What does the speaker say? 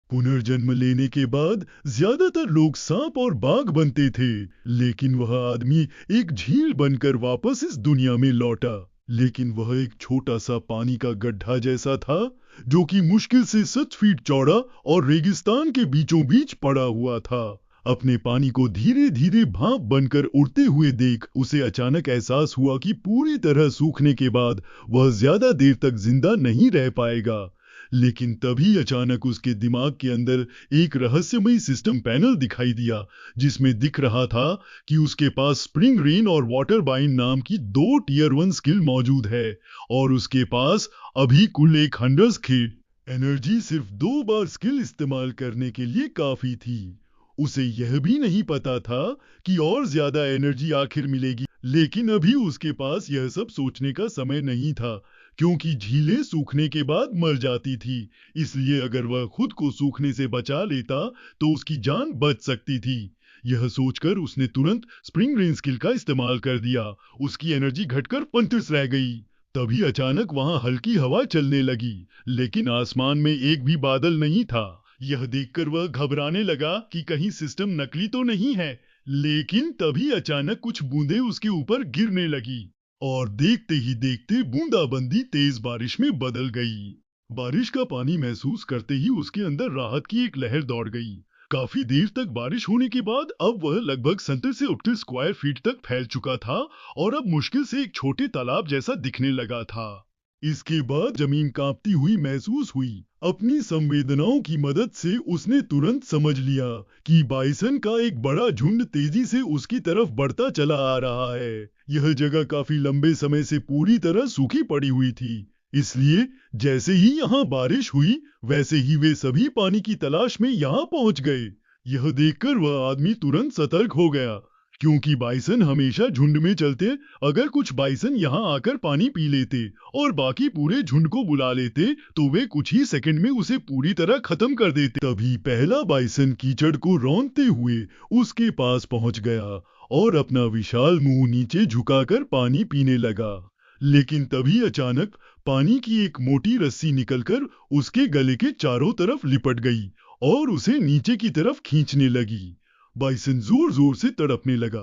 पुनर्जन्म लेने के बाद ज्यादातर लोग सांप और बाघ बनते थे, लेकिन वह आदमी एक झील बनकर वापस इस दुनिया में लौटा। लेकिन वह एक छोटा सा पानी का गड्ढा जैसा था, जो कि मुश्किल से 7 फीट चौड़ा और रेगिस्तान के बीचों बीच पड़ा हुआ था। अपने पानी को धीरे धीरे भाप बनकर उड़ते हुए देख उसे अचानक एहसास हुआ कि पूरी तरह सूखने के बाद वह ज्यादा देर तक जिंदा नहीं रह पाएगा। लेकिन तभी अचानक उसके दिमाग के अंदर एक रहस्यमयी सिस्टम पैनल दिखाई दिया, जिसमें दिख रहा था कि उसके पास स्प्रिंग रेन और वाटर बाइंड नाम की 2 टियर 1 स्किल मौजूद है, और उसके पास अभी कुल 100 स्किल एनर्जी सिर्फ 2 बार स्किल इस्तेमाल करने के लिए काफी थी। उसे यह भी नहीं पता था कि और ज्यादा एनर्जी आखिर मिलेगी, लेकिन अभी उसके पास यह सब सोचने का समय नहीं था, क्योंकि झीलें सूखने के बाद मर जाती थी। इसलिए अगर वह खुद को सूखने से बचा लेता तो उसकी जान बच सकती थी। यह सोचकर उसने तुरंत स्प्रिंग रेन स्किल का इस्तेमाल कर दिया। उसकी एनर्जी घटकर 35 रह गई। तभी अचानक वहां हल्की हवा चलने लगी, लेकिन आसमान में एक भी बादल नहीं था। यह देखकर वह घबराने लगा कि कहीं सिस्टम नकली तो नहीं है। लेकिन तभी अचानक कुछ बूंदें उसके ऊपर गिरने लगी, और देखते ही देखते बूंदाबंदी तेज बारिश में बदल गई। बारिश का पानी महसूस करते ही उसके अंदर राहत की एक लहर दौड़ गई। काफी देर तक बारिश होने के बाद अब वह लगभग 70 से 80 स्क्वायर फीट तक फैल चुका था, और अब मुश्किल से एक छोटे तालाब जैसा दिखने लगा था। इसके बाद जमीन कांपती हुई महसूस हुई। अपनी संवेदनाओं की मदद से उसने तुरंत समझ लिया कि बाइसन का एक बड़ा झुंड तेजी से उसकी तरफ बढ़ता चला आ रहा है। यह जगह काफी लंबे समय से पूरी तरह सूखी पड़ी हुई थी, इसलिए जैसे ही यहाँ बारिश हुई वैसे ही वे सभी पानी की तलाश में यहाँ पहुंच गए। यह देखकर वह आदमी तुरंत सतर्क हो गया, क्योंकि बाइसन हमेशा झुंड में चलते। अगर कुछ बाइसन यहाँ आकर पानी पी लेते और बाकी पूरे झुंड को बुला लेते तो वे कुछ ही सेकंड में उसे पूरी तरह खत्म कर देते। तभी पहला बाइसन कीचड़ को रौंदते हुए उसके पास पहुंच गया और अपना विशाल मुंह नीचे झुकाकर पानी पीने लगा। लेकिन तभी अचानक पानी की एक मोटी रस्सी निकलकर उसके गले के चारों तरफ लिपट गई और उसे नीचे की तरफ खींचने लगी। बाइसन जोर जोर से तड़पने लगा,